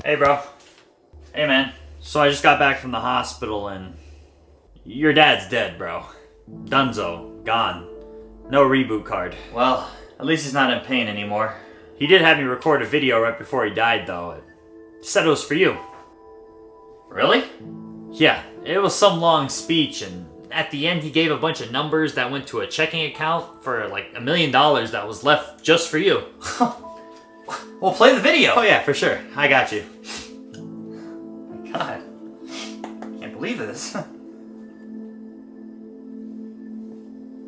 Hey, bro. Hey, man. So I just got back from the hospital and your dad's dead, bro. Dunzo. Gone. No reboot card. Well, at least he's not in pain anymore. He did have me record a video right before he died, though. It said it was for you. Really? Yeah, it was some long speech, and at the end he gave a bunch of numbers that went to a checking account for like $1 million that was left just for you. Well, play the video. Oh yeah, for sure. I got you. God, can't believe this.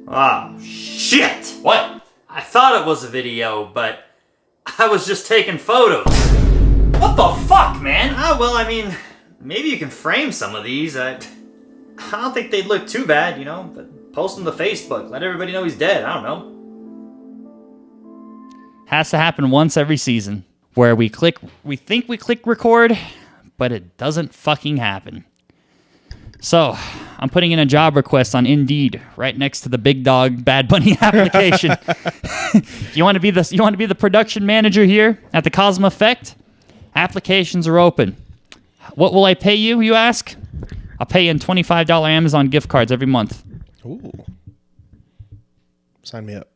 Oh, shit! What? I thought it was a video, but I was just taking photos. What the fuck, man? Well, I mean, maybe you can frame some of these. I don't think they'd look too bad, you know, but post them to Facebook. Let everybody know he's dead. I don't know. Has to happen once every season where we think we click record, but it doesn't fucking happen. So, I'm putting in a job request on Indeed right next to the Big Dog Bad Bunny application. You want to be the production manager here at the Kauzum Effect? Applications are open. What will I pay you, you ask? I'll pay you in $25 Amazon gift cards every month. Ooh. Sign me up.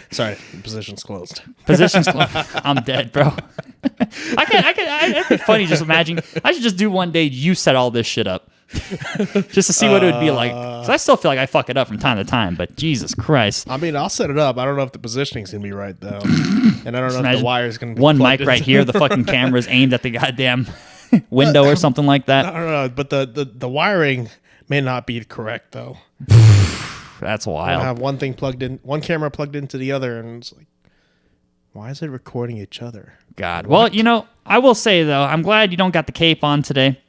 Sorry, the position's closed. Position's closed. I'm dead, bro. It'd be funny just imagine. I should just do one day you set all this shit up. Just to see what it would be like. 'Cause I still feel like I fuck it up from time to time, but Jesus Christ. I mean, I'll set it up. I don't know if the positioning's going to be right, though. And I don't know if the wire's going to be one mic plugged right here, the fucking camera's aimed at the goddamn window or something like that. I don't know, but the wiring may not be correct, though. That's I wild. have one thing plugged in, one camera plugged into the other, and it's like, why is it recording each other? God. Well, you know, I will say, though, I'm glad you don't got the cape on today,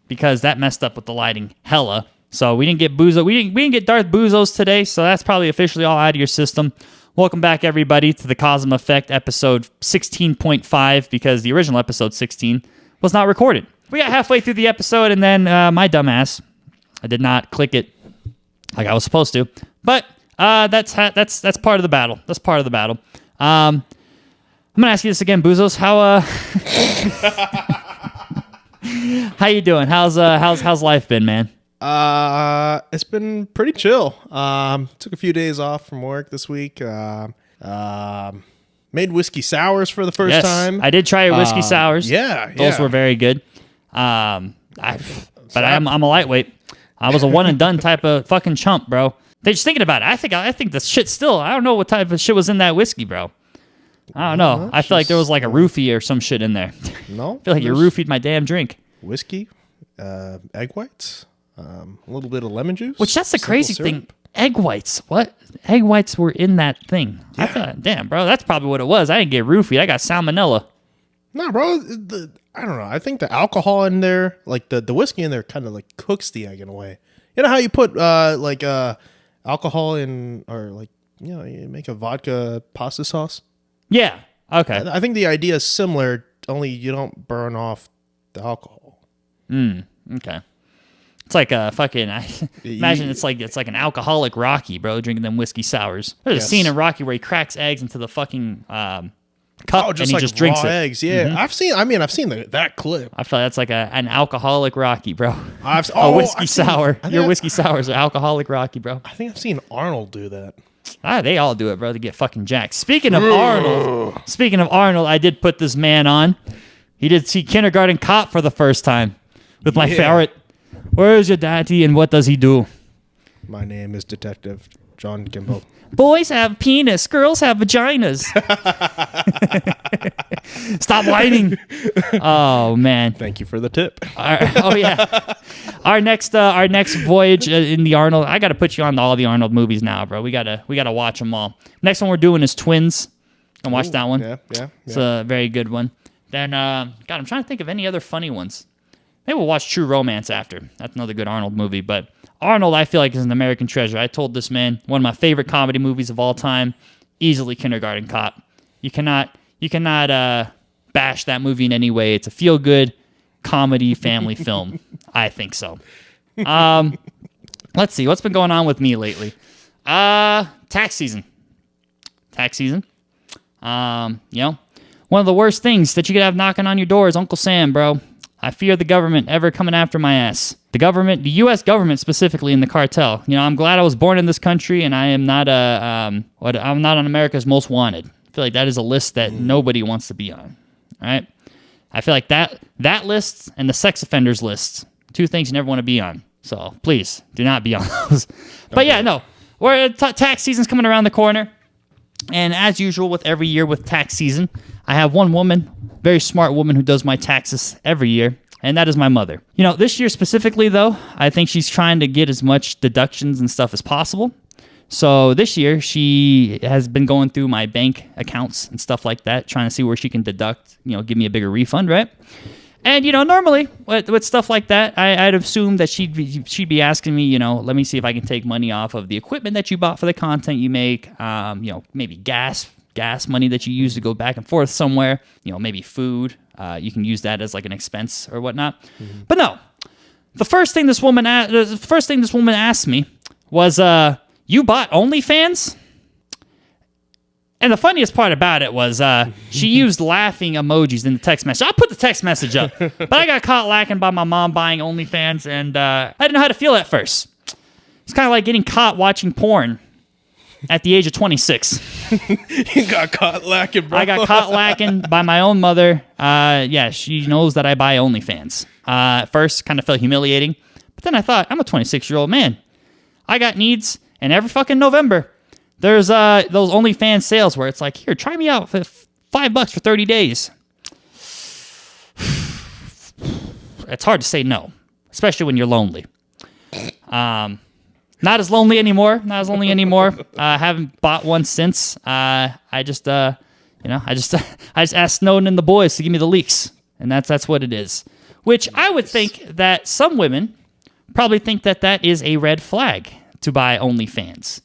because that messed up with the lighting hella. So we didn't get Bouzos. We didn't get Darth Bouzos today, so that's probably officially all out of your system. Welcome back, everybody, to the Kauzum Effect episode 16.5, because the original episode 16 was not recorded. We got halfway through the episode, and then my dumbass, I did not click it like I was supposed to. But that's part of the battle. That's part of the battle. I'm gonna ask you this again, Bouzos. How you doing? How's life been, man? It's been pretty chill. Took a few days off from work this week. Made whiskey sours for the first time. I did try your whiskey sours. Yeah, those were very good. I'm a lightweight. I was a one and done type of fucking chump, bro. They just thinking about it. I think the shit still. I don't know what type of shit was in that whiskey, bro. I don't know. I feel like there was like a roofie or some shit in there. No, I feel like you roofied my damn drink. Whiskey, egg whites, a little bit of lemon juice. Which that's the crazy thing. Egg whites. What? Egg whites were in that thing. Yeah. I thought, damn, bro, that's probably what it was. I didn't get roofied. I got salmonella. No, bro. I don't know. I think the alcohol in there, like the whiskey in there, kind of like cooks the egg in a way. You know how you put alcohol in, or like, you know, you make a vodka pasta sauce. Yeah. Okay. I think the idea is similar, only you don't burn off the alcohol. Okay. It's like a fucking. Imagine it's like an alcoholic Rocky, bro, drinking them whiskey sours. There's a scene in Rocky where he cracks eggs into the fucking cup and he just drinks it. Eggs. Yeah, mm-hmm. I've seen that clip. I feel like that's like an alcoholic Rocky, bro. A whiskey sour. Your whiskey sours are alcoholic Rocky, bro. I think I've seen Arnold do that. They all do it, bro, to get fucking jacked. Speaking of Arnold, I did put this man on. He did see Kindergarten Cop for the first time with my ferret. Where is your daddy and what does he do? My name is Detective John Gimbo. Boys have penis, girls have vaginas. Stop whining. Oh man. Thank you for the tip. Our next voyage in the Arnold. I got to put you on all the Arnold movies now, bro. We gotta watch them all. Next one we're doing is Twins. And watch that one. Yeah. It's a very good one. Then God, I'm trying to think of any other funny ones. Maybe we'll watch True Romance after. That's another good Arnold movie. But Arnold, I feel like, is an American treasure. I told this man, one of my favorite comedy movies of all time, easily Kindergarten Cop. You cannot bash that movie in any way. It's a feel-good comedy family film. I think so. Let's see. What's been going on with me lately? Tax season. You know, One of the worst things that you could have knocking on your door is Uncle Sam, bro. I fear the government ever coming after my ass. The government, the U.S. government specifically, in the cartel. You know, I'm glad I was born in this country, and I am not I'm not on America's Most Wanted. I feel like that is a list that nobody wants to be on. All right, I feel like that list and the sex offenders list, two things you never want to be on. So please do not be on those. But yeah, no, tax season's coming around the corner, and as usual with every year with tax season, I have one woman, very smart woman, who does my taxes every year, and that is my mother. You know, this year specifically, though, I think she's trying to get as much deductions and stuff as possible. So this year, she has been going through my bank accounts and stuff like that, trying to see where she can deduct, you know, give me a bigger refund, right? And, you know, normally with stuff like that, I'd assume that she'd be asking me, you know, let me see if I can take money off of the equipment that you bought for the content you make, you know, maybe gas money that you use to go back and forth somewhere, you know, maybe food. You can use that as like an expense or whatnot. Mm-hmm. But no, the first thing this woman asked me was, "You bought OnlyFans?" And the funniest part about it was she used laughing emojis in the text message. I'll put the text message up, but I got caught lacking by my mom buying OnlyFans, and I didn't know how to feel at first. It's kind of like getting caught watching porn at the age of 26. You got caught lacking, bro. I got caught lacking by my own mother. Yeah, she knows that I buy OnlyFans. At first, kind of felt humiliating. But then I thought, I'm a 26-year-old man. I got needs, and every fucking November, there's those OnlyFans sales where it's like, here, try me out for $5 for 30 days. It's hard to say no, especially when you're lonely. Not as lonely anymore. I haven't bought one since. I just asked Snowden and the boys to give me the leaks, and that's what it is. Which nice. I would think that some women probably think that is a red flag to buy OnlyFans.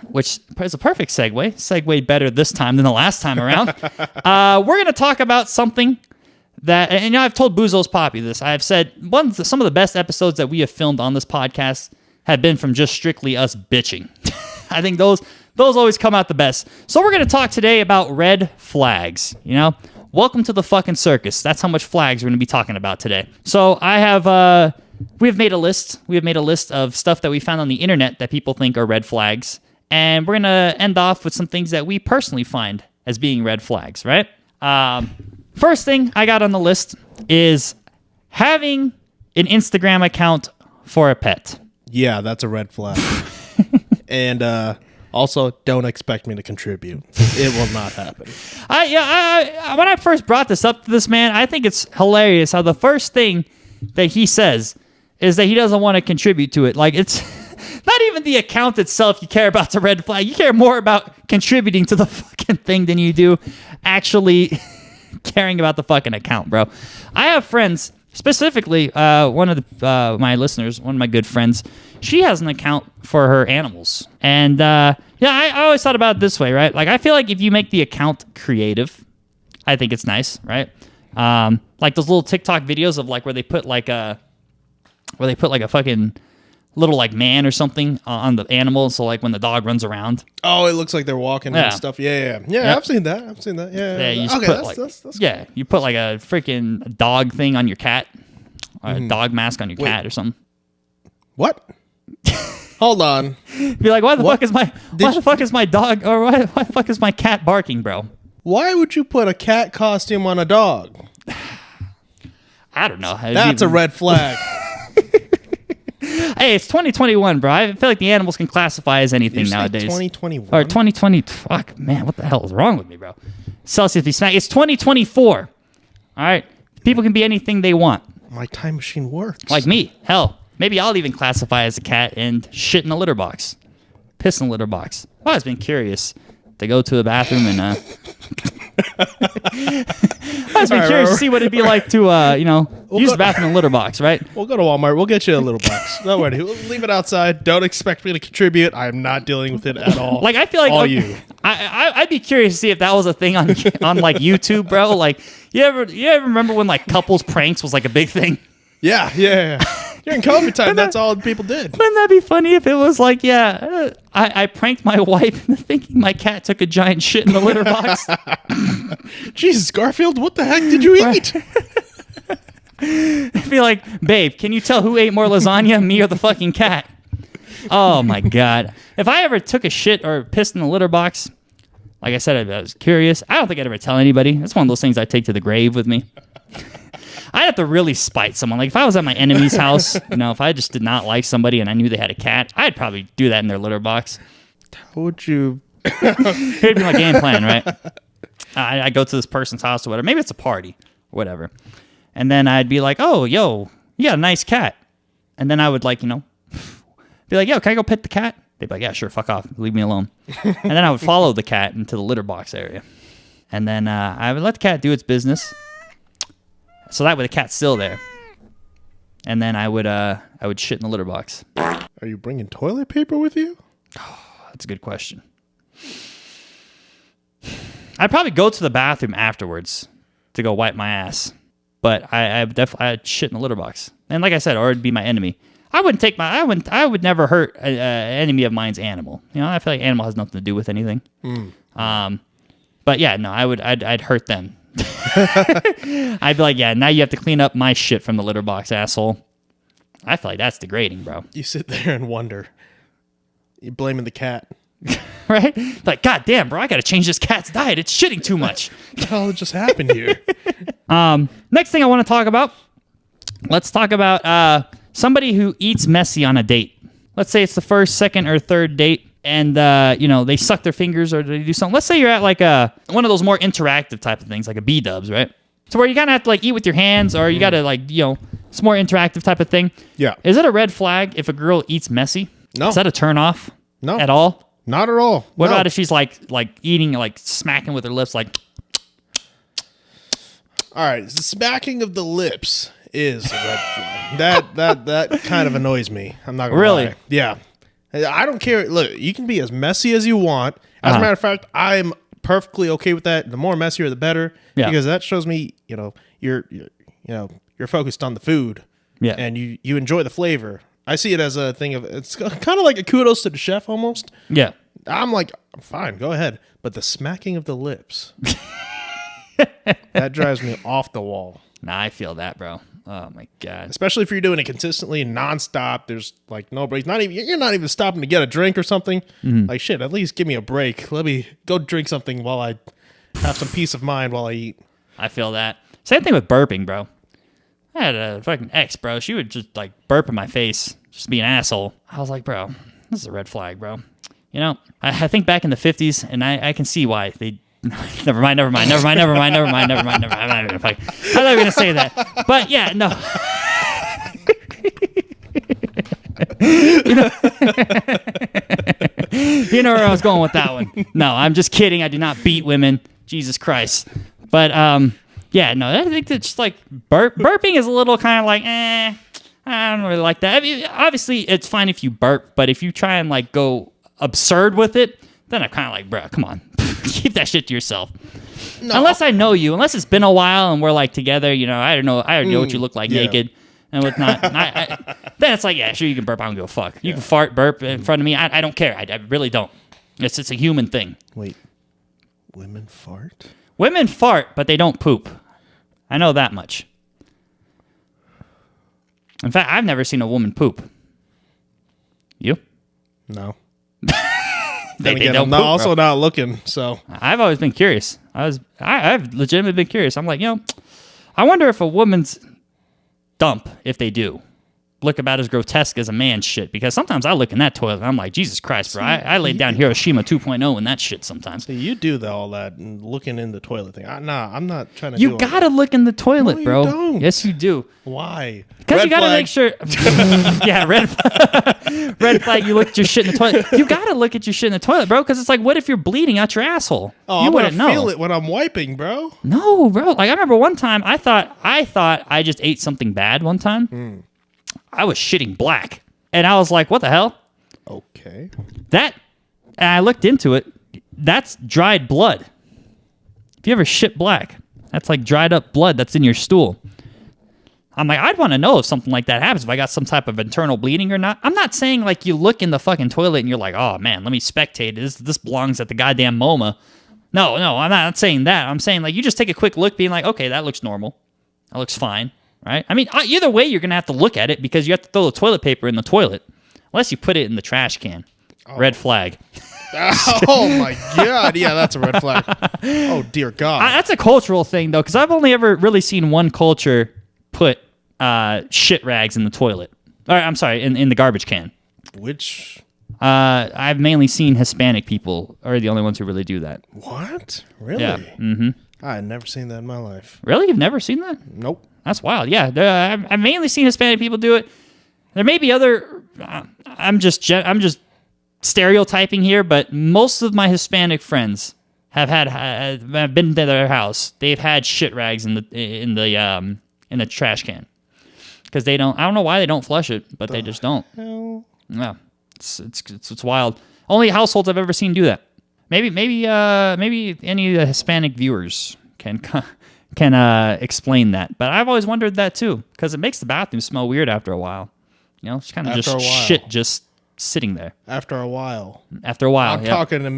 Which is a perfect segue. Segued better this time than the last time around. We're going to talk about something that, and you know, I've told Bouzos Papi this. I've said some of the best episodes that we have filmed on this podcast have been from just strictly us bitching. I think those always come out the best. So we're going to talk today about red flags. You know, welcome to the fucking circus. That's how much flags we're going to be talking about today. So I have, we have made a list. We have made a list of stuff that we found on the internet that people think are red flags. And we're going to end off with some things that we personally find as being red flags, right? First thing I got on the list is having an Instagram account for a pet. Yeah, that's a red flag. And also, don't expect me to contribute. It will not happen. When I first brought this up to this man, I think it's hilarious how the first thing that he says is that he doesn't want to contribute to it. Like, it's not even the account itself you care about, the red flag. You care more about contributing to the fucking thing than you do actually caring about the fucking account, bro. I have friends, specifically one of my listeners, one of my good friends, she has an account for her animals. And I always thought about it this way, right? Like, I feel like if you make the account creative, I think it's nice, right? Like those little TikTok videos of like where they put like a fucking little like man or something on the animal, so like when the dog runs around, it looks like they're walking and stuff. Yeah. Yep. I've seen that. Yeah. You put you put like a freaking dog thing on your cat, or a dog mask on your cat or something. What? Hold on. Be like, why the fuck is my dog, or why the fuck is my cat barking, bro? Why would you put a cat costume on a dog? I don't know. That's a red flag. Hey, it's 2021, bro. I feel like the animals can classify as anything nowadays. 2021 or 2020? Fuck, man, what the hell is wrong with me, bro? Celsius be smack. It's 2024. All right, people can be anything they want. My time machine works. Like me. Hell, maybe I'll even classify as a cat and shit in a litter box, piss in a litter box. I've always been curious to go to the bathroom and I've been curious to see what it'd be like to use the bathroom in a litter box, right? We'll go to Walmart. We'll get you a little box. Don't worry. We'll leave it outside. Don't expect me to contribute. I am not dealing with it at all. Like, I feel like all you. I'd be curious to see if that was a thing on like YouTube, bro. Like, you ever remember when like couples pranks was like a big thing? Yeah. During COVID time, that's all people did. Wouldn't that be funny if it was like, I pranked my wife into thinking my cat took a giant shit in the litter box. Jesus, Garfield, what the heck did you eat? I'd be like, babe, can you tell who ate more lasagna, me or the fucking cat? Oh my God. If I ever took a shit or pissed in the litter box, like I said, I was curious. I don't think I'd ever tell anybody. It's one of those things I take to the grave with me. I'd have to really spite someone. Like if I was at my enemy's house, if I just did not like somebody and I knew they had a cat, I'd probably do that in their litter box. How would you? Here'd be my game plan, right? I go to this person's house or whatever. Maybe it's a party or whatever. And then I'd be like, oh, yo, you got a nice cat. And then I would be like, yo, can I go pet the cat? They'd be like, yeah, sure, fuck off. Leave me alone. And then I would follow the cat into the litter box area. And then I would let the cat do its business. So that way the cat's still there. And then I would shit in the litter box. Are you bringing toilet paper with you? That's a good question. I'd probably go to the bathroom afterwards to go wipe my ass. But I'd shit in the litter box. And like I said, or it'd be my enemy. I would never hurt an enemy of mine's animal. I feel like animal has nothing to do with anything. But yeah, no, I'd hurt them. I'd be like, yeah, now you have to clean up my shit from the litter box, asshole. I feel like that's degrading, bro. You sit there and wonder. You're blaming the cat. Right? Like, God damn, bro, I got to change this cat's diet. It's shitting too much. What the hell just happened here? Next thing I want to talk about, let's talk about somebody who eats messy on a date. Let's say it's the first, second, or third date, and they suck their fingers or they do something. Let's say you're at like one of those more interactive type of things, like a B-dubs, right? So where you kind of have to like eat with your hands, or you got to it's more interactive type of thing. Yeah. Is it a red flag if a girl eats messy? No. Is that a turn off? No. At all? Not at all. What No. about if she's like eating, like smacking with her lips, like? All right, the smacking of the lips is a red flag. That kind of annoys me. I'm not gonna Really? lie. Yeah, I don't care. Look, you can be as messy as you want. As a matter of fact, I'm perfectly okay with that. The more messier, the better. Yeah. Because that shows me, you're focused on the food. Yeah. And you enjoy the flavor. I see it as a thing of, it's kind of like a kudos to the chef almost. Yeah. I'm like, fine, go ahead. But the smacking of the lips, that drives me off the wall. Nah, I feel that, bro. Oh my God. Especially if you're doing it consistently and nonstop. There's like no breaks. You're not even stopping to get a drink or something. Like shit, at least give me a break. Let me go drink something while I have some peace of mind while I eat. I feel that. Same thing with burping, bro. I had a fucking ex, bro. She would just like burp in my face, just be an asshole. I was like, bro, this is a red flag, bro. I think back in the 50s, and I can see why they. Never mind. I thought you were gonna say that, but yeah, no. You know where I was going with that one. No, I'm just kidding. I do not beat women. Jesus Christ. But yeah, no, I think it's just like burping is a little kind of like, I don't really like that. I mean, obviously, it's fine if you burp, but if you try and like go absurd with it, then I'm kind of like, bro, come on, keep that shit to yourself. No. Unless I know you, unless it's been a while and we're like together, I don't know. I already know what you look like naked and whatnot. Then it's like, yeah, sure, you can burp. I don't give a fuck. You can fart, burp in front of me. I don't care. I really don't. It's a human thing. Wait, women fart? Women fart, but they don't poop. I know that much. In fact, I've never seen a woman poop. You? No. They again, don't I'm poop, also bro. not looking, so. I've always been curious. I've legitimately been curious. I'm like, I wonder if a woman's dump, if they do, look about as grotesque as a man's shit. Because sometimes I look in that toilet and I'm like, Jesus Christ, bro. I laid down Hiroshima 2.0 in that shit sometimes. See, you do all that and looking in the toilet thing. Nah, I'm not trying to do You all gotta look in the toilet, No, you bro. don't. Yes, you do. Why? Because you gotta flag. make sure. Yeah, red flag. You look at your shit in the toilet. You gotta look at your shit in the toilet, bro. Because it's like, what if you're bleeding out your asshole? Oh, you I'm wouldn't gonna know. feel it when I'm wiping, bro. No, bro. Like I remember one time, I thought I just ate something bad one time. I was shitting black, and I was like, "What the hell?" Okay. And I looked into it. That's dried blood. If you ever shit black, that's like dried up blood that's in your stool. I'm like, I'd want to know if something like that happens, if I got some type of internal bleeding or not. I'm not saying like you look in the fucking toilet and you're like, oh man, let me spectate. This belongs at the goddamn MoMA. No, I'm not saying that. I'm saying like you just take a quick look being like, okay, that looks normal. That looks fine, right? I mean, either way, you're going to have to look at it because you have to throw the toilet paper in the toilet unless you put it in the trash can. Oh. Red flag. Oh my God. Yeah, that's a red flag. Oh, dear God. That's a cultural thing, though, because I've only ever really seen one culture put shit rags in the toilet. Or, I'm sorry, in the garbage can. Which? I've mainly seen Hispanic people are the only ones who really do that. What? Really? Yeah. Mm-hmm. I've never seen that in my life. Really? You've never seen that? Nope. That's wild. Yeah, I've mainly seen Hispanic people do it. There may be other. I'm just stereotyping here, but most of my Hispanic friends have been to their house. They've had shit rags in the trash can because they don't. I don't know why they don't flush it, but they just don't. Hell? Yeah, it's wild. Only households I've ever seen do that. Maybe any of the Hispanic viewers can explain that. But I've always wondered that too because it makes the bathroom smell weird after a while. You know, it's kind of just shit just sitting there. After a while. I'm talking to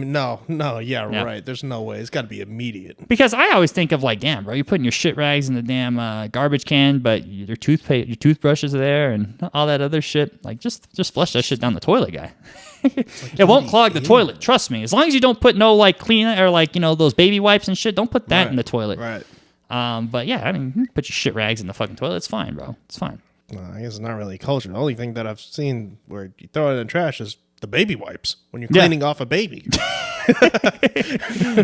right. There's no way. It's got to be immediate. Because I always think of like, damn, bro, you're putting your shit rags in the damn garbage can, but your toothbrushes are there and all that other shit. Like, just flush that shit down the toilet, guy. It won't clog the toilet. Trust me. As long as you don't put no like clean or like those baby wipes and shit, don't put that in the toilet. Right. But yeah, I mean, put your shit rags in the fucking toilet. It's fine, bro. It's fine. Well, I guess it's not really culture. The only thing that I've seen where you throw it in the trash is the baby wipes when you're cleaning off a baby.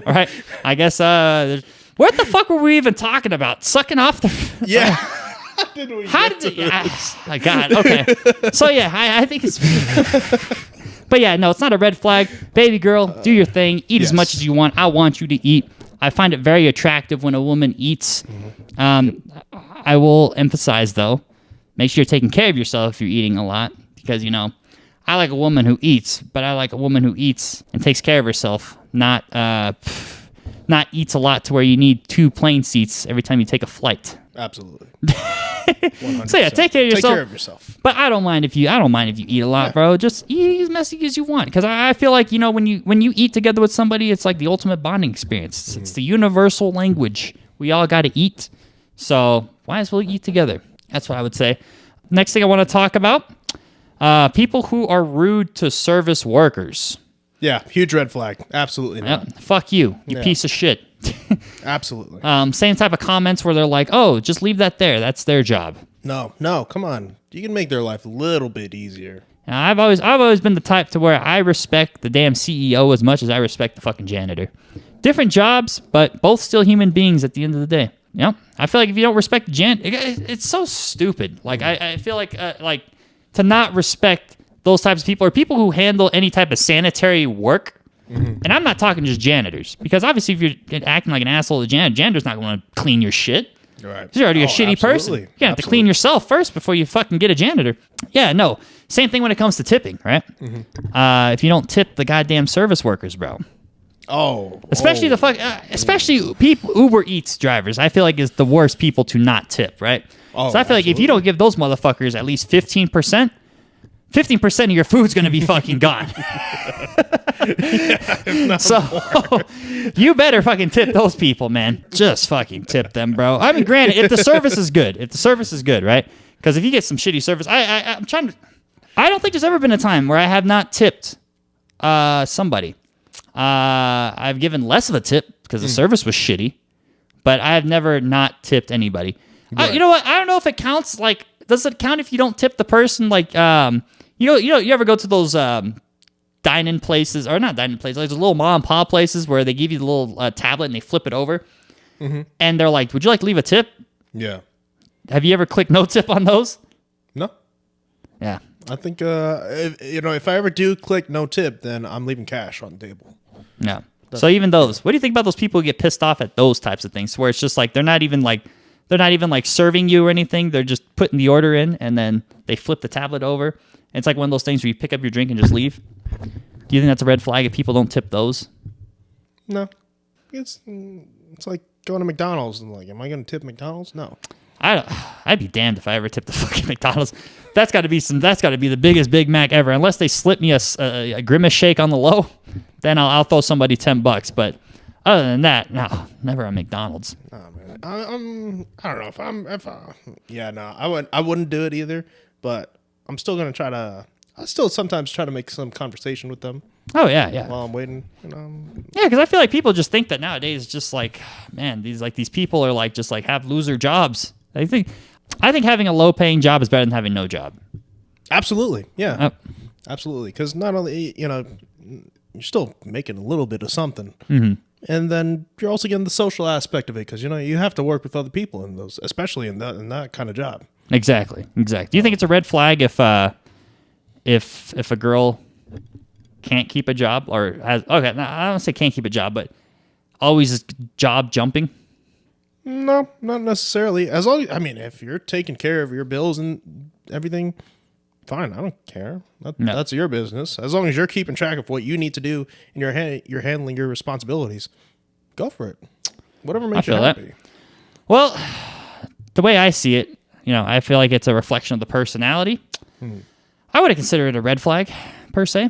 All right. I guess, what the fuck were we even talking about? Sucking off the... Yeah. How did you... Oh, God. Okay. So, yeah, I think it's... But, yeah, no, it's not a red flag. Baby girl, do your thing. Eat as much as you want. I want you to eat. I find it very attractive when a woman eats. I will emphasize, though, make sure you're taking care of yourself if you're eating a lot. Because, I like a woman who eats, but I like a woman who eats and takes care of herself, not eats a lot to where you need 2 plane seats every time you take a flight. Absolutely. So yeah, take care of yourself. Take care of yourself. But I don't mind if you eat a lot, bro. Just eat as messy as you want. Because I feel like when you eat together with somebody, it's like the ultimate bonding experience. It's the universal language. We all got to eat, so why as well eat together? That's what I would say. Next thing I want to talk about: people who are rude to service workers. Yeah, huge red flag. Absolutely not. Yep. Fuck you piece of shit. Absolutely. Same type of comments where they're like, "Oh, just leave that there. That's their job." No, come on. You can make their life a little bit easier. Now, I've always been the type to where I respect the damn CEO as much as I respect the fucking janitor. Different jobs, but both still human beings at the end of the day. Yep. I feel like if you don't respect the it's so stupid. Like I feel like to not respect those types of people or people who handle any type of sanitary work. Mm-hmm. And I'm not talking just janitors, because obviously if you're acting like an asshole to janitor's not going to clean your shit. Right. You're already a shitty person. You have to clean yourself first before you fucking get a janitor. Yeah, no. Same thing when it comes to tipping, right? Mm-hmm. If you don't tip the goddamn service workers, bro. Especially people Uber Eats drivers, I feel like is the worst people to not tip, right? So I feel like if you don't give those motherfuckers at least 15%, 15% of your food's going to be fucking gone. So you better fucking tip those people, man. Just fucking tip them, bro. I mean, granted, if the service is good, right? Because if you get some shitty service, I don't think there's ever been a time where I have not tipped somebody. I've given less of a tip because the service was shitty, but I have never not tipped anybody. Right. You know what? I don't know if it counts. Like, does it count if you don't tip the person? Like, you ever go to those dine-in places, or not dine-in places, like those little mom and pop places where they give you the little tablet and they flip it over, and they're like, "Would you like to leave a tip?" Yeah. Have you ever clicked no tip on those? No. Yeah. I think if I ever do click no tip, then I'm leaving cash on the table. Yeah. So even those, what do you think about those people who get pissed off at those types of things, where it's just like they're not even like serving you or anything. They're just putting the order in and then they flip the tablet over. And it's like one of those things where you pick up your drink and just leave. Do you think that's a red flag if people don't tip those? No. It's like going to McDonald's and like, am I going to tip McDonald's? No. I'd be damned if I ever tipped the fucking McDonald's. That's got to be the biggest Big Mac ever. Unless they slip me a Grimace shake on the low, then I'll throw somebody $10. But other than that, no, never a McDonald's. Oh, man. I don't know I wouldn't do it either, but I'm still going to I still sometimes try to make some conversation with them. Oh yeah. While I'm waiting, Yeah, because I feel like people just think that nowadays, just like, man, these people are like just like have loser jobs. I think having a low paying job is better than having no job. Absolutely, yeah, absolutely. Because not only you're still making a little bit of something, and then you're also getting the social aspect of it because you have to work with other people in those, especially in that kind of job. Exactly. Do you think it's a red flag if a girl can't keep a job or has I don't say can't keep a job, but always is job jumping? No, not necessarily. As long if you're taking care of your bills and everything, fine. I don't care. That's your business. As long as you're keeping track of what you need to do and you're handling your responsibilities, go for it. Whatever makes you happy. That. Well, the way I see it, I feel like it's a reflection of the personality. I wouldn't consider it a red flag, per se.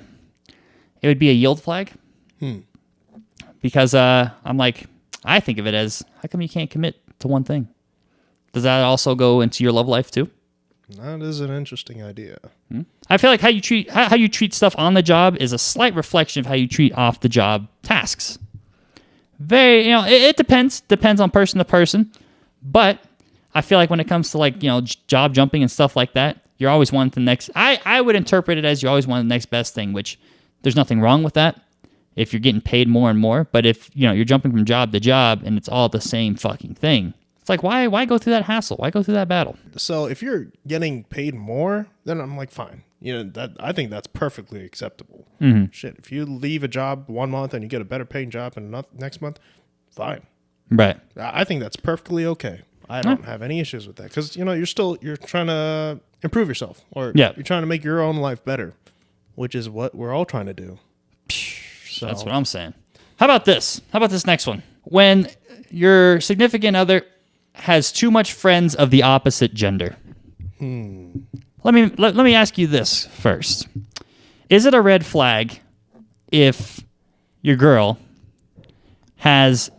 It would be a yield flag. Because I think of it as, how come you can't commit to one thing? Does that also go into your love life too? That is an interesting idea. I feel like how you treat stuff on the job is a slight reflection of how you treat off the job tasks. Very, it depends on person to person, but I feel like when it comes to job jumping and stuff like that, you're always wanting the next. I would interpret it as you always want the next best thing, which there's nothing wrong with that if you're getting paid more and more. But if you're jumping from job to job and it's all the same fucking thing, it's like why go through that hassle? Why go through that battle? So if you're getting paid more, then I'm like, fine. I think that's perfectly acceptable. Shit, if you leave a job 1 month and you get a better paying job in next month, fine. Right. I think that's perfectly okay. I don't have any issues with that because you're trying to improve yourself or you're trying to make your own life better, which is what we're all trying to do. So that's what I'm saying. How about this? How about this next one? When your significant other has too much friends of the opposite gender. Let me ask you this first. Is it a red flag if your girl has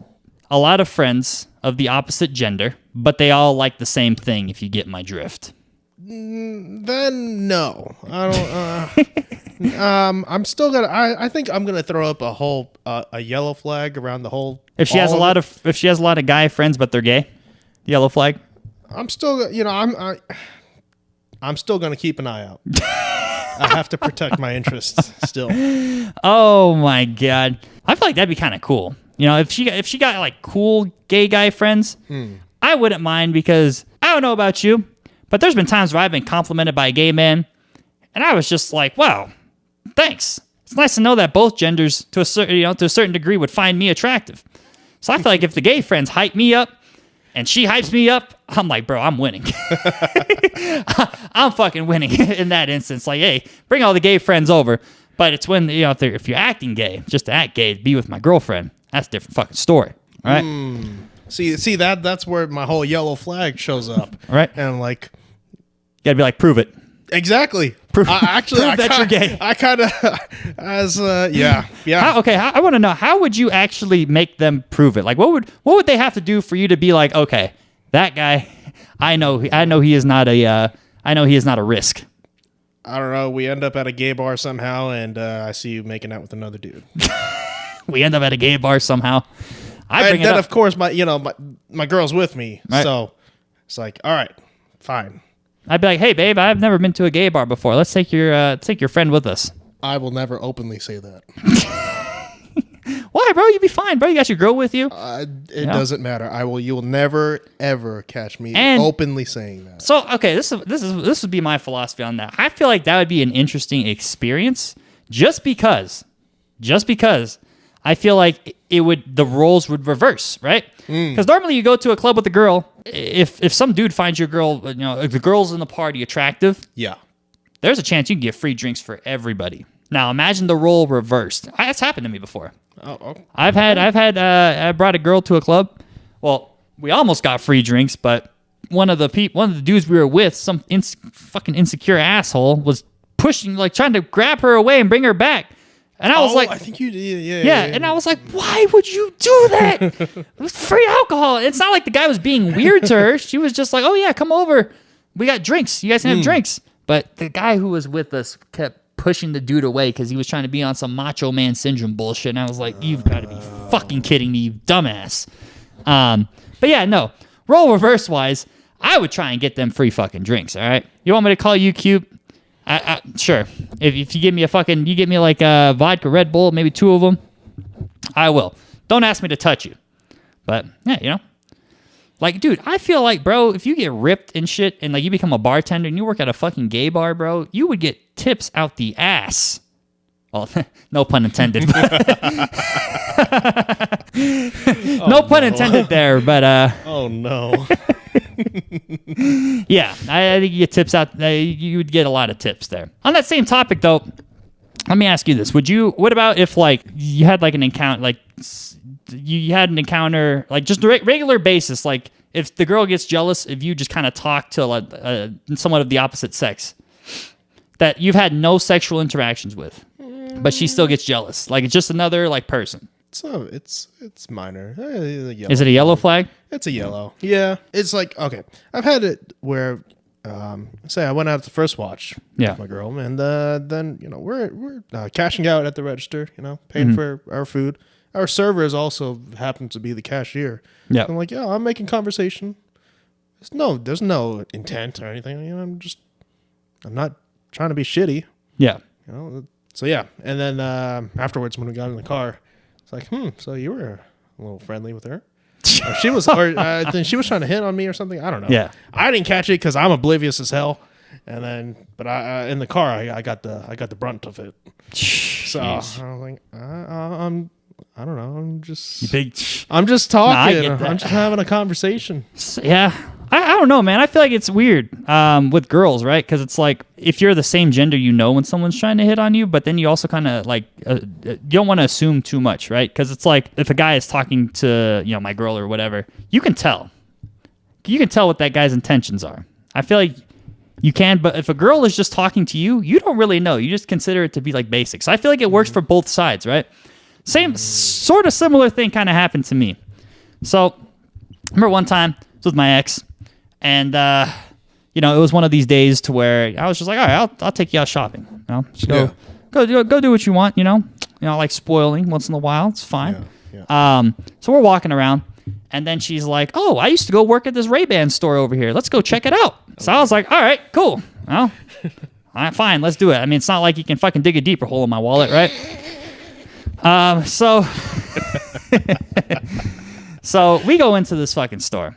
a lot of friends of the opposite gender, but they all like the same thing, if you get my drift? Then no. I don't I'm still gonna I think I'm gonna throw up a yellow flag around the whole. If she has a lot of guy friends but they're gay, yellow flag. I'm still I'm still gonna keep an eye out. I have to protect my interests still. Oh my god. I feel like that'd be kind of cool. If she got like cool gay guy friends, I wouldn't mind because I don't know about you, but there's been times where I've been complimented by a gay man, and I was just like, wow, thanks. It's nice to know that both genders to a certain degree would find me attractive. So I feel like if the gay friends hype me up and she hypes me up, I'm like, bro, I'm winning. I'm fucking winning in that instance. Like, hey, bring all the gay friends over. But it's when if you're acting gay, just to act gay, be with my girlfriend. That's a different fucking story. All right. See that's where my whole yellow flag shows up. All right. And I'm like, you gotta be like, prove it. Exactly. Prove that you're gay. I kind of yeah. I want to know, how would you actually make them prove it? Like, what would they have to do for you to be like, okay, that guy, I know he is not a risk. I don't know. We end up at a gay bar somehow, and I see you making out with another dude. We end up at a gay bar somehow. Of course, my girl's with me, right. So it's like, all right, fine. I'd be like, hey, babe, I've never been to a gay bar before. Let's take your friend with us. I will never openly say that. Why, bro? You'll be fine, bro. You got your girl with you. It doesn't matter. You will never ever catch me openly saying that. So, okay, this would be my philosophy on that. I feel like that would be an interesting experience, just because I feel like the roles would reverse, right? Because normally you go to a club with a girl. If some dude finds your girl, if the girl's in the party attractive, yeah, there's a chance you can get free drinks for everybody. Now imagine the role reversed. That's happened to me before. I brought a girl to a club. Well, we almost got free drinks, but one of the dudes we were with, some fucking insecure asshole, was pushing, like trying to grab her away and bring her back. And I was like, I think you did. yeah. And I was like, why would you do that? It was free alcohol. It's not like the guy was being weird to her. She was just like, oh yeah, come over. We got drinks. You guys can have drinks. But the guy who was with us kept pushing the dude away because he was trying to be on some macho man syndrome bullshit. And I was like, you've got to be fucking kidding me, you dumbass. But yeah, no. Role reverse wise, I would try and get them free fucking drinks, all right? You want me to call you cute? Sure. If you give me you get me like a vodka Red Bull, maybe 2 of them, I will. Don't ask me to touch you. But yeah, like, dude, I feel like, bro, if you get ripped and shit and like you become a bartender and you work at a fucking gay bar, bro, you would get tips out the ass. Well, no pun intended. No pun intended there, but oh no. Yeah, I think you get tips out. You would get a lot of tips there. On that same topic, though, let me ask you this: what about if like you had like an encounter, like you had an encounter, like just a regular basis, like if the girl gets jealous if you just kind of talk to like someone of the opposite sex that you've had no sexual interactions with, but she still gets jealous, like it's just another like person. So it's minor. Is it a yellow flag? It's a yellow. Yeah. It's like, okay, I've had it where, say I went out to first watch with my girl, and then we're cashing out at the register, paying for our food. Our servers also happen to be the cashier. Yeah. I'm like, yeah, I'm making conversation. There's no intent or anything. I'm not trying to be shitty. Yeah. So yeah, and then afterwards when we got in the car, it's like, so you were a little friendly with her. She was, then she was trying to hit on me or something. I don't know. Yeah, I didn't catch it because I'm oblivious as hell. And then, but I in the car, I got the brunt of it. So I was like, I don't know. I'm just talking. I'm just having a conversation. Yeah. I don't know, man. I feel like it's weird with girls, right? Because it's like if you're the same gender, when someone's trying to hit on you, but then you also kind of like you don't want to assume too much, right? Because it's like if a guy is talking to my girl or whatever, you can tell. You can tell what that guy's intentions are. I feel like you can, but if a girl is just talking to you, you don't really know. You just consider it to be like basic. So I feel like it works for both sides, right? Same sort of similar thing kind of happened to me. So I remember one time I was with my ex. And, it was one of these days to where I was just like, all right, I'll take you out shopping. Just go do what you want, like spoiling once in a while. It's fine. Yeah. So we're walking around, and then she's like, oh, I used to go work at this Ray-Ban store over here. Let's go check it out. Okay. So I was like, all right, cool. Well, all right, fine, let's do it. I mean, it's not like you can fucking dig a deeper hole in my wallet, right? So we go into this fucking store.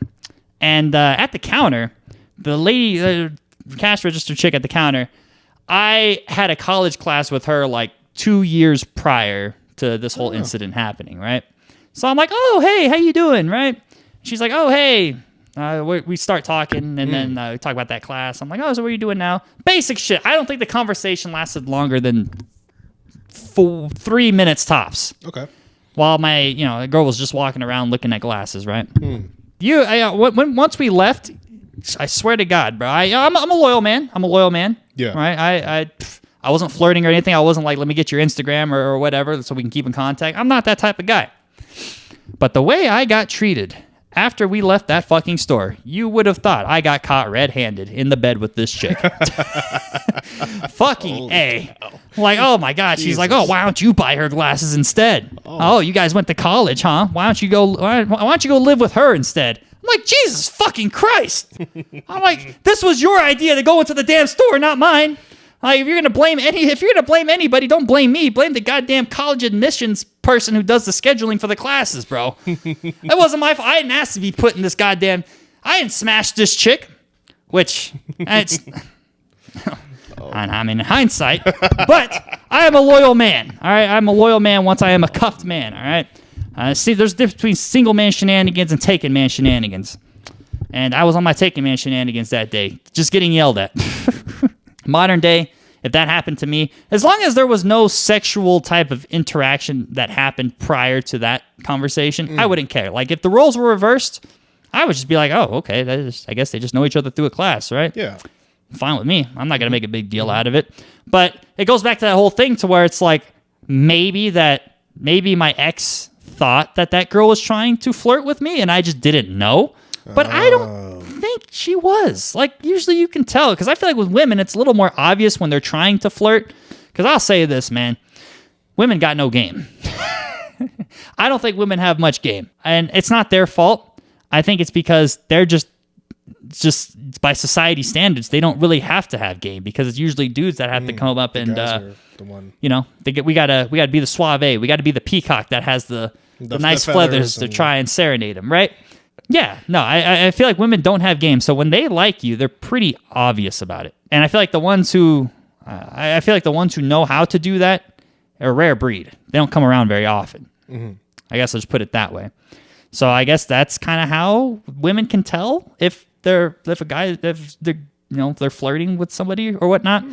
And at the counter, the lady, the cash register chick at the counter, I had a college class with her like 2 years prior to this whole incident happening, right? So I'm like, oh, hey, how you doing, right? She's like, oh, hey. We start talking, and then we talk about that class. I'm like, oh, so what are you doing now? Basic shit. I don't think the conversation lasted longer than 3 minutes tops. Okay. While my, the girl was just walking around looking at glasses, right? Once we left, I swear to God, bro, I'm a loyal man. Yeah. Right. I wasn't flirting or anything. I wasn't like, let me get your Instagram or whatever so we can keep in contact. I'm not that type of guy. But the way I got treated after we left that fucking store, you would have thought I got caught red-handed in the bed with this chick. Fucking Holy A. Cow. Like, oh my God. Jesus. She's like, oh, why don't you buy her glasses instead? Oh, you guys went to college, huh? Why don't you go live with her instead? I'm like, Jesus fucking Christ. I'm like, this was your idea to go into the damn store, not mine. Like, if you're gonna blame anybody, don't blame me. Blame the goddamn college admissions person who does the scheduling for the classes, bro. That wasn't my fault. I didn't ask to be put in this goddamn. I didn't smash this chick, which it's. I'm in hindsight, but I am a loyal man. All right, I'm a loyal man once I am a cuffed man. All right. See, there's a difference between single man shenanigans and taken man shenanigans, and I was on my taken man shenanigans that day, just getting yelled at. Modern day, if that happened to me, as long as there was no sexual type of interaction that happened prior to that conversation, I wouldn't care. Like, if the roles were reversed, I would just be like, oh, okay, I guess they just know each other through a class, right? Yeah. Fine with me. I'm not going to make a big deal out of it. But it goes back to that whole thing to where it's like maybe my ex thought that girl was trying to flirt with me and I just didn't know. But I don't think she was. Like, usually you can tell. Because I feel like with women, it's a little more obvious when they're trying to flirt. Because I'll say this, man. Women got no game. I don't think women have much game. And it's not their fault. I think it's because they're just by society standards, they don't really have to have game. Because it's usually dudes that have to come up and, the one. you know, we gotta be the suave. We got to be the peacock that has the nice feathers to try and serenade them, right? Yeah, no, I feel like women don't have game. So when they like you, they're pretty obvious about it. And I feel like the ones who know how to do that are a rare breed. They don't come around very often. Mm-hmm. I guess I'll just put it that way. So I guess that's kind of how women can tell if they're flirting with somebody or whatnot.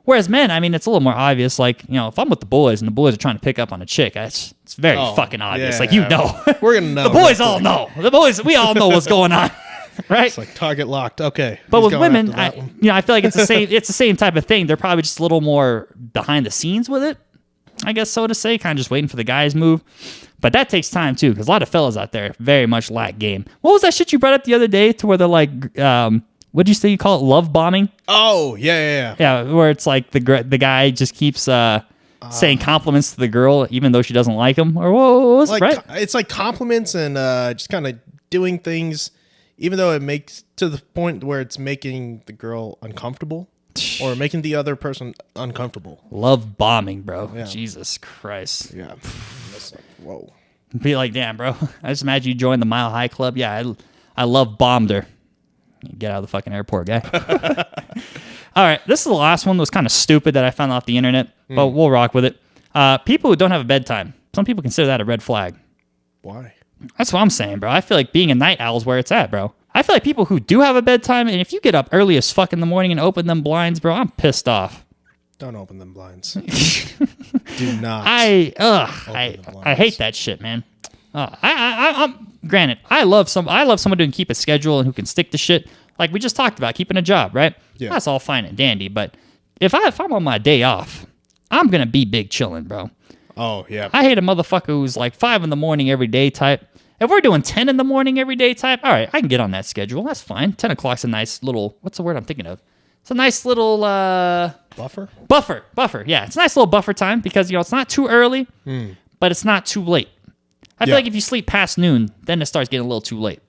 Whereas men, I mean, it's a little more obvious. Like, you know, if I'm with the boys and the boys are trying to pick up on a chick, it's very fucking obvious. Yeah. Like, you know. We're going to know. The boys all know. We all know what's going on. Right? It's like target locked. Okay. But with women, I feel like it's the same type of thing. They're probably just a little more behind the scenes with it, I guess so to say, kind of just waiting for the guys' move. But that takes time too, because a lot of fellas out there very much lack game. What was that shit you brought up the other day to where they're like, what'd you say you call it? Love bombing? Oh, yeah. Yeah, where it's like the guy just keeps saying compliments to the girl even though she doesn't like him. Or what was like, right? It's like compliments and just kind of doing things, even though it makes to the point where it's making the girl uncomfortable or making the other person uncomfortable. Love bombing, bro. Yeah. Jesus Christ. Yeah. That's like, whoa. Be like, damn, bro. I just imagine you join the Mile High Club. Yeah, I love bombed her. Get out of the fucking airport, guy. All right, this is the last one that was kind of stupid that I found off the internet, but we'll rock with it. People who don't have a bedtime. Some people consider that a red flag. Why? That's what I'm saying, bro. I feel like being a night owl is where it's at, bro. I feel like people who do have a bedtime, and if you get up early as fuck in the morning and open them blinds, bro, I'm pissed off. Don't open them blinds. Do not. I hate that shit, man. I'm granted, I love someone who can keep a schedule and who can stick to shit. Like we just talked about, keeping a job, right? Yeah. That's all fine and dandy. But if I'm on my day off, I'm gonna be big chilling, bro. Oh yeah. I hate a motherfucker who's like 5 a.m. every day type. If we're doing 10 a.m. every day type, all right, I can get on that schedule. That's fine. 10 o'clock's a nice little. What's the word I'm thinking of? It's a nice little Buffer. Yeah, it's a nice little buffer time because it's not too early, but it's not too late. I feel like if you sleep past noon, then it starts getting a little too late.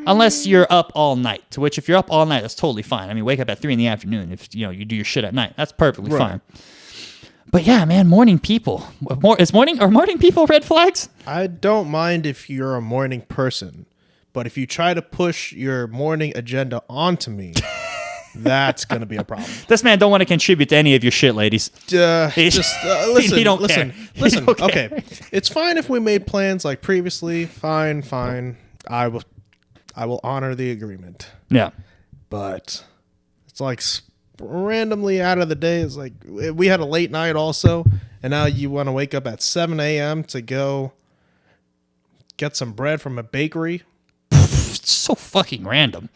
Unless you're up all night, to which if you're up all night, that's totally fine. I mean, wake up at 3 p.m. if you do your shit at night. That's perfectly fine. But yeah, man, morning people. Are morning people red flags? I don't mind if you're a morning person, but if you try to push your morning agenda onto me, that's going to be a problem. This man don't want to contribute to any of your shit, ladies. Listen. He don't listen. care. Listen. He don't care. Okay, it's fine if we made plans like previously. Fine. I will honor the agreement. Yeah. But it's like randomly out of the day. It's like we had a late night also, and now you want to wake up at 7 a.m. to go get some bread from a bakery. It's so fucking random.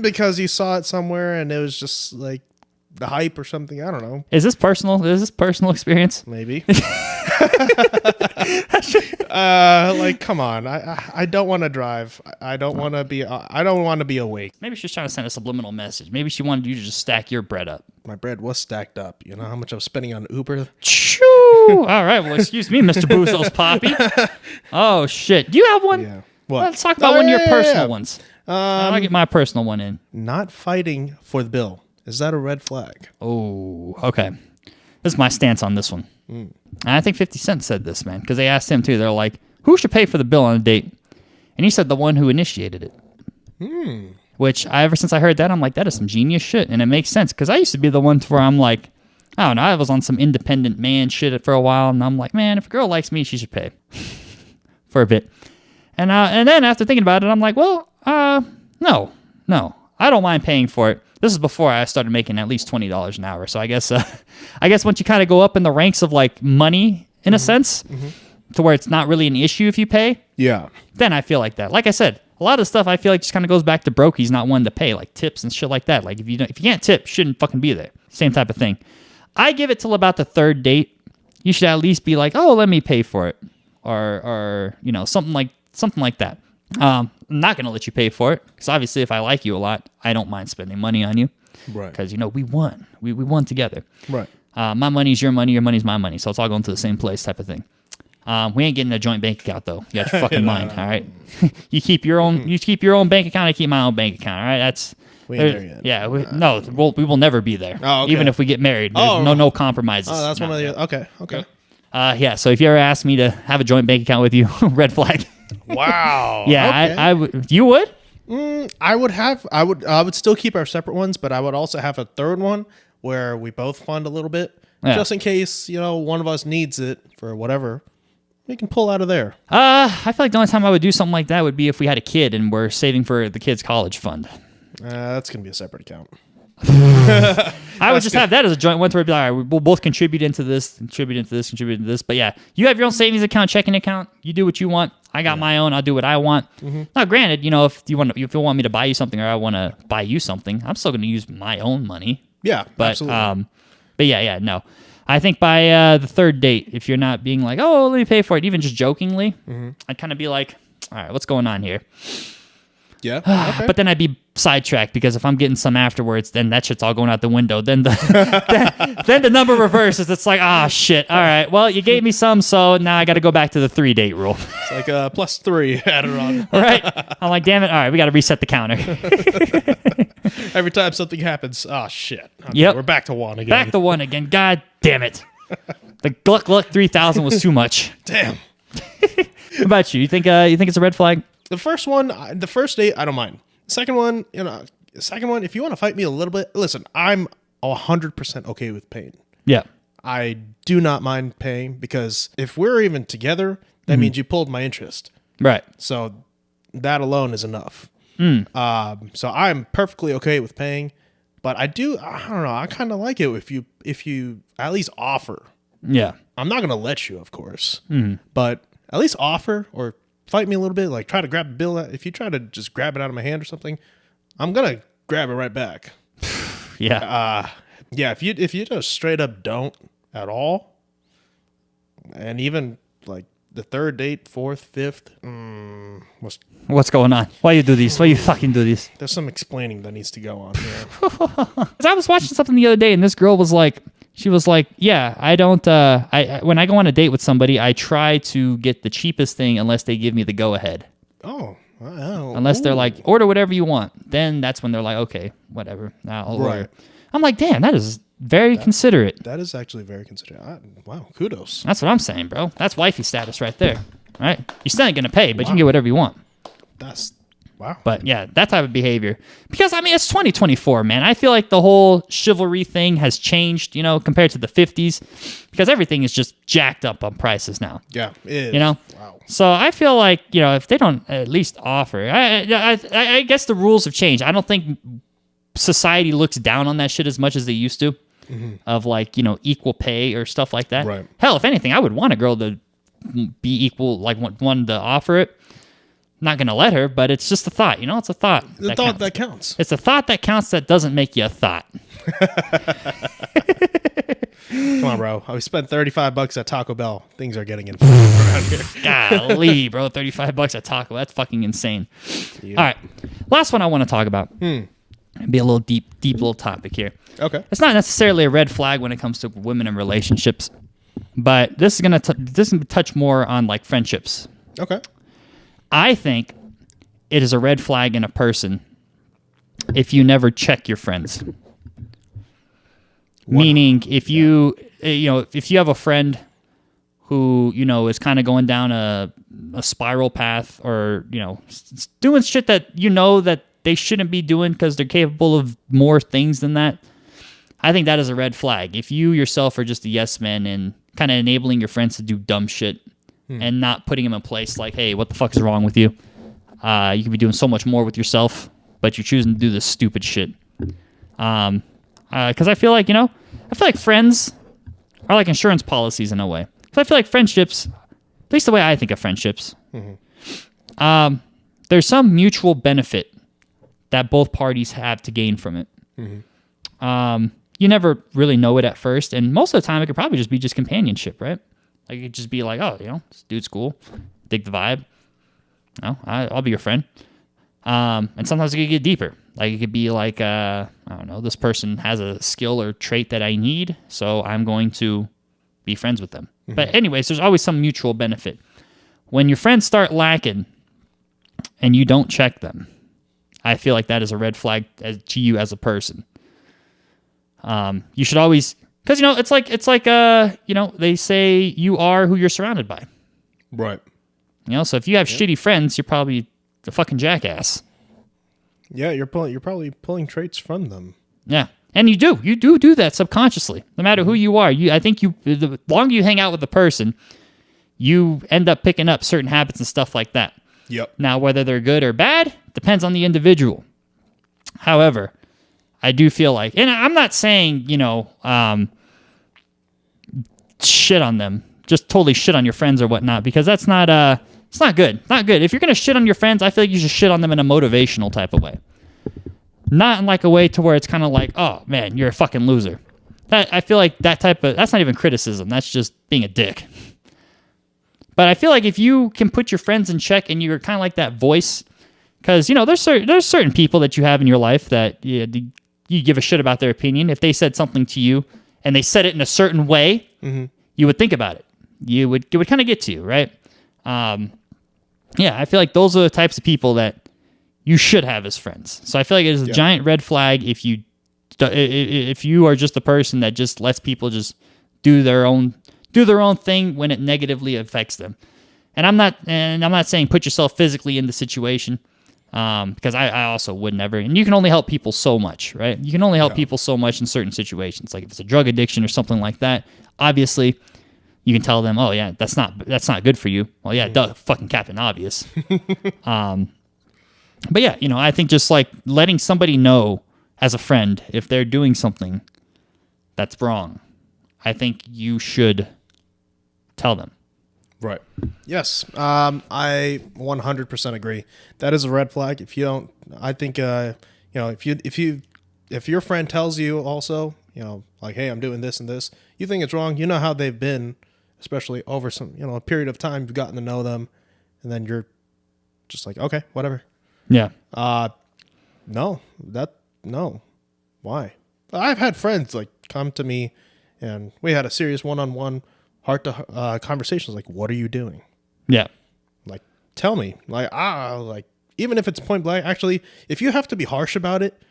Because you saw it somewhere and it was just like the hype or something. I don't know. Is this personal? Is this personal experience? Maybe. Like, come on. I don't want to drive. I don't want to be awake. Maybe she's trying to send a subliminal message. Maybe she wanted you to just stack your bread up. My bread was stacked up. You know how much I was spending on Uber? Choo! All right. Well, excuse me, Mr. Bouzos Papi. Oh, shit. Do you have one? Yeah. What? Let's talk about one of your personal ones. I'll get my personal one in. Not fighting for the bill. Is that a red flag? Oh, okay. This is my stance on this one. And I think 50 Cent said this, man, because they asked him too. They're like, who should pay for the bill on a date? And he said the one who initiated it. Which, ever since I heard that, I'm like, that is some genius shit. And it makes sense, because I used to be the one where I'm like, I don't know, I was on some independent man shit for a while, and I'm like, man, if a girl likes me, she should pay for a bit. And then after thinking about it, I'm like, well, no, I don't mind paying for it. This is before I started making at least $20 an hour. So I guess once you kind of go up in the ranks of like money, in a sense, to where it's not really an issue if you pay, Yeah. then I feel like that. Like I said, a lot of stuff I feel like just kind of goes back to brokies not wanting to pay, like tips and shit like that. Like if you can't tip, you shouldn't fucking be there. Same type of thing. I give it till about the third date. You should at least be like, oh, let me pay for it, or something like that. I'm not gonna let you pay for it because obviously if I like you a lot, I don't mind spending money on you. Right. Because we won. We won together. Right. My money's your money's my money, so it's all going to the same place, type of thing. We ain't getting a joint bank account though. You got your fucking mind, all right? You keep your own. You keep your own bank account. I keep my own bank account. All right, that's. We ain't there yet. Yeah, we will never be there. Oh, okay. Even if we get married, there's no compromises. Oh, that's one of the. Okay. Yeah. So if you ever ask me to have a joint bank account with you, red flag. Wow. Yeah, okay. I would. You would? I would still keep our separate ones, but I would also have a third one where we both fund a little bit, just in case one of us needs it for whatever. We can pull out of there. I feel like the only time I would do something like that would be if we had a kid and we're saving for the kid's college fund. That's gonna be a separate account. I would just have that as a joint one where it'd be like, all right, we'll both contribute into this. But yeah, you have your own savings account, checking account. You do what you want. I got my own. I'll do what I want. Now, granted, if you want me to buy you something or I want to buy you something, I'm still going to use my own money. Yeah, But absolutely. but yeah, no. I think by the third date, if you're not being like, oh, let me pay for it, even just jokingly, I'd kind of be like, all right, what's going on here? Yeah. Okay. But then I'd be sidetracked because if I'm getting some afterwards, then that shit's all going out the window. Then the then the number reverses. It's like, shit. All right. Well, you gave me some, so now I got to go back to the 3-date rule. It's like +3 added on. All right. I'm like, damn it. All right, we got to reset the counter. Every time something happens, shit. Okay, Yep. We're back to 1 again. Back to 1 again. God damn it. The Gluck 3000 was too much. Damn. What about you? You think it's a red flag? The first one, the first date, I don't mind. The second one, if you want to fight me a little bit, listen, I'm 100% okay with paying. Yeah. I do not mind paying because if we're even together, that means you pulled my interest. Right. So that alone is enough. So I'm perfectly okay with paying, but I don't know. I kind of like it if you at least offer. Yeah. I'm not gonna let you, of course, but at least offer or fight me a little bit. Like try to grab a bill. If you try to just grab it out of my hand or something, I'm gonna grab it right back. Yeah. Yeah. If you just straight up don't at all, and even like the third date, fourth, fifth, What's going on? Why you do this? Why you fucking do this? there's some explaining that needs to go on here. 'Cause I was watching something the other day, and this girl was like, yeah, I don't. When I go on a date with somebody, I try to get the cheapest thing unless they give me the go ahead. Oh, wow. Unless they're like, order whatever you want. Then that's when they're like, okay, whatever. I'll order. I'm like, damn, that is very considerate. That is actually very considerate. Wow, kudos. That's what I'm saying, bro. That's wifey status right there. Right? You're still ain't gonna pay, but you can get whatever you want. That's wow. But yeah, that type of behavior. Because I mean, it's 2024, man. I feel like the whole chivalry thing has changed, compared to the 50s, because everything is just jacked up on prices now. Yeah, it is. Wow. So I feel like if they don't at least offer, I guess the rules have changed. I don't think society looks down on that shit as much as they used to, of like equal pay or stuff like that. Right. Hell, if anything, I would want a girl to be equal, like one to offer it. Not gonna let her, but it's just a thought. It's a thought. The thought that counts. It's a thought that counts. That doesn't make you a thought. Come on, bro. I spent $35 at Taco Bell. Things are getting in around here. Golly, bro, $35 at Taco. That's fucking insane. Yeah. All right, last one I want to talk about. Be a little deep little topic here. Okay. It's not necessarily a red flag when it comes to women and relationships, but this is gonna touch more on like friendships. Okay. I think it is a red flag in a person if you never check your friends. Meaning, if you have a friend who is kind of going down a spiral path, or doing shit that that they shouldn't be doing because they're capable of more things than that, I think that is a red flag. If you yourself are just a yes man and kind of enabling your friends to do dumb shit. And not putting them in place like, hey, what the fuck is wrong with you? You could be doing so much more with yourself, but you're choosing to do this stupid shit. Because I feel like friends are like insurance policies in a way. So I feel like friendships, least the way I think of friendships, there's some mutual benefit that both parties have to gain from it. You never really know it at first, and most of the time it could probably just be just companionship, right? Like it could just be like, oh, this dude's cool, dig the vibe. I'll be your friend. And sometimes it could get deeper. Like it could be like, I don't know, this person has a skill or trait that I need, so I'm going to be friends with them. But anyways, there's always some mutual benefit. When your friends start lacking and you don't check them, I feel like that is a red flag to you as a person. You should always, because it's like they say you are who you're surrounded by. Right. So if you have shitty friends, you're probably a fucking jackass. Yeah, you're probably pulling traits from them. Yeah, and you do that subconsciously. No matter who you are, I think the longer you hang out with the person, you end up picking up certain habits and stuff like that. Yep. Now, whether they're good or bad depends on the individual. However, I do feel like, and I'm not saying, shit on them, just totally shit on your friends or whatnot, because that's not, it's not good. Not good. If you're going to shit on your friends, I feel like you should shit on them in a motivational type of way. Not in like a way to where it's kind of like, oh man, you're a fucking loser. I feel like that's not even criticism. That's just being a dick. But I feel like if you can put your friends in check and you're kind of like that voice, because, there's certain people that you have in your life that you give a shit about their opinion. If they said something to you and they said it in a certain way, you would think about it. It would kind of get to you, right? I feel like those are the types of people that you should have as friends. So I feel like it is a giant red flag if you are just the person that just lets people just do their own thing when it negatively affects them. And I'm not saying put yourself physically in the situation, because I also would never. And you can only help people so much, right? You can only help people so much in certain situations. Like if it's a drug addiction or something like that, obviously you can tell them, oh yeah, that's not good for you. Well, yeah, duh, fucking Captain Obvious. But yeah, I think just like letting somebody know as a friend if they're doing something that's wrong, I think you should tell them. Right. Yes. I 100% agree. That is a red flag. If you don't, I think, if your friend tells you also, like, hey, I'm doing this and this, you think it's wrong. You know how they've been, especially over some, a period of time. You've gotten to know them, and then you're just like, okay, whatever. Yeah. No. Why? I've had friends like come to me, and we had a serious one-on-one, heart-to conversations. Like, what are you doing? Yeah. Like, tell me. Like, even if it's point blank. Actually, if you have to be harsh about it,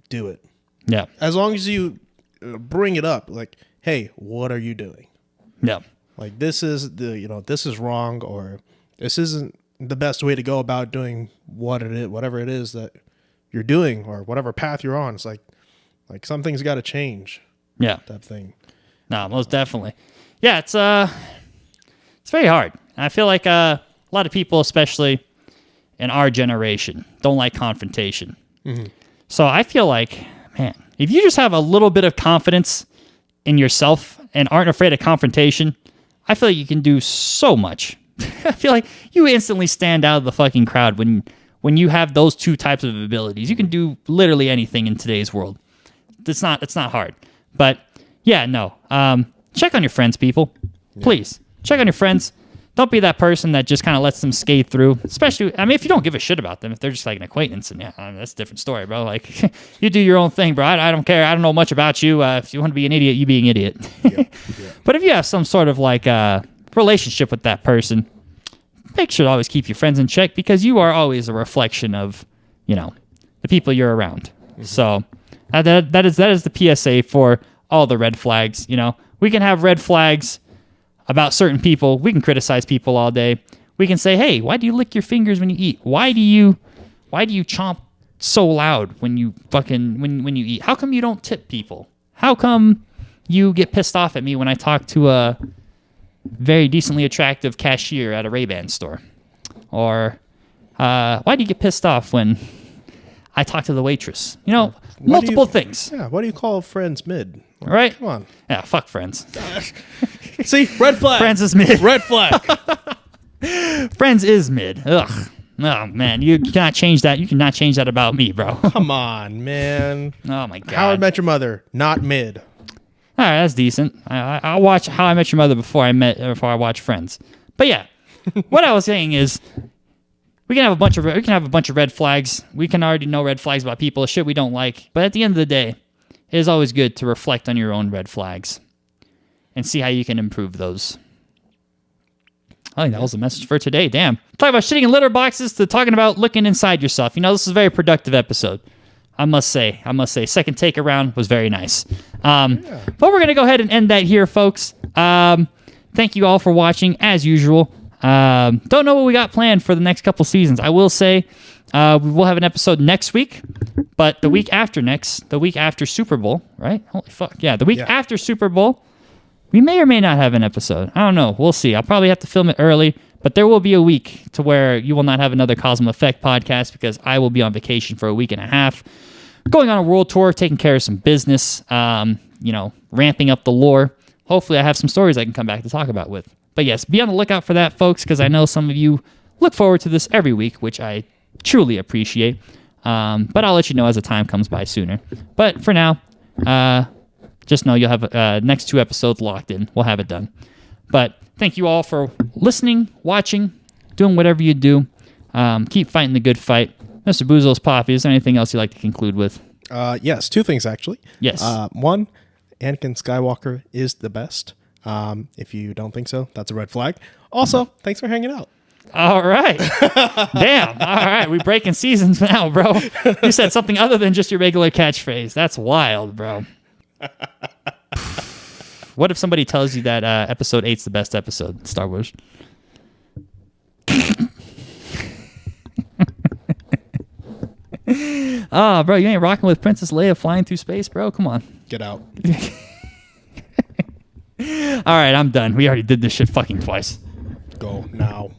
do it. Yeah. As long as you bring it up, like, hey, what are you doing? Yeah. Like, this is this is wrong, or this isn't the best way to go about doing whatever it is that you're doing, or whatever path you're on. It's like something's got to change. Yeah. That thing. No, most definitely. Yeah, it's very hard. I feel like a lot of people, especially in our generation, don't like confrontation. So I feel like, man, if you just have a little bit of confidence in yourself and aren't afraid of confrontation, I feel like you can do so much. I feel like you instantly stand out of the fucking crowd when you have those two types of abilities. You can do literally anything in today's world. It's not hard. But yeah, no. Check on your friends, people. Please. Check on your friends. Don't be that person that just kind of lets them skate through. Especially, if you don't give a shit about them, if they're just like an acquaintance, and that's a different story, bro. Like, you do your own thing, bro. I don't care. I don't know much about you. If you want to be an idiot, you be an idiot. Yeah. But if you have some sort of like relationship with that person, make sure to always keep your friends in check, because you are always a reflection of, the people you're around. So that is the PSA for all the red flags. We can have red flags about certain people. We can criticize people all day. We can say, hey, why do you lick your fingers when you eat? Why do you chomp so loud when you when you eat? How come you don't tip people? How come you get pissed off at me when I talk to a very decently attractive cashier at a Ray-Ban store? Or why do you get pissed off when I talk to the waitress? Multiple things. Yeah, why do you call friends mid? Right? Come on. Yeah, fuck friends. See, red flag. Friends is mid. Red flag. Friends is mid. Ugh. Oh man, you cannot change that. You cannot change that about me, bro. Come on, man. Oh my god. How I Met Your Mother, not mid. All right, that's decent. I'll watch How I Met Your Mother before I watch Friends. But yeah, what I was saying is, we can have a bunch of red flags. We can already know red flags about people, shit we don't like. But at the end of the day, it is always good to reflect on your own red flags and see how you can improve those. I think that was the message for today. Damn. Talking about shitting in litter boxes to talking about looking inside yourself. You know, this is a very productive episode. I must say. Second take around was very nice. But we're going to go ahead and end that here, folks. Thank you all for watching, as usual. Don't know what we got planned for the next couple seasons. I will say we will have an episode next week, but the week after Super Bowl, right? Holy fuck. Yeah, the week after Super Bowl, we may or may not have an episode. I don't know. We'll see. I'll probably have to film it early, but there will be a week to where you will not have another Kauzum Effect podcast because I will be on vacation for a week and a half, going on a world tour, taking care of some business, ramping up the lore. Hopefully I have some stories I can come back to talk about with. But yes, be on the lookout for that, folks, because I know some of you look forward to this every week, which I truly appreciate. But I'll let you know as the time comes by sooner. But for now, just know you'll have next 2 episodes locked in. We'll have it done. But thank you all for listening, watching, doing whatever you do. Keep fighting the good fight. Mr. Bouzos, Papi, is there anything else you'd like to conclude with? Yes, 2 things, actually. Yes. One, Anakin Skywalker is the best. If you don't think so, that's a red flag. Also, thanks for hanging out. All right. Damn. All right. We breaking seasons now, bro. You said something other than just your regular catchphrase. That's wild, bro. What if somebody tells you that episode 8's the best episode in Star Wars? Oh, bro, you ain't rocking with Princess Leia flying through space, bro? Come on. Get out. All right, I'm done. We already did this shit fucking twice. Go now.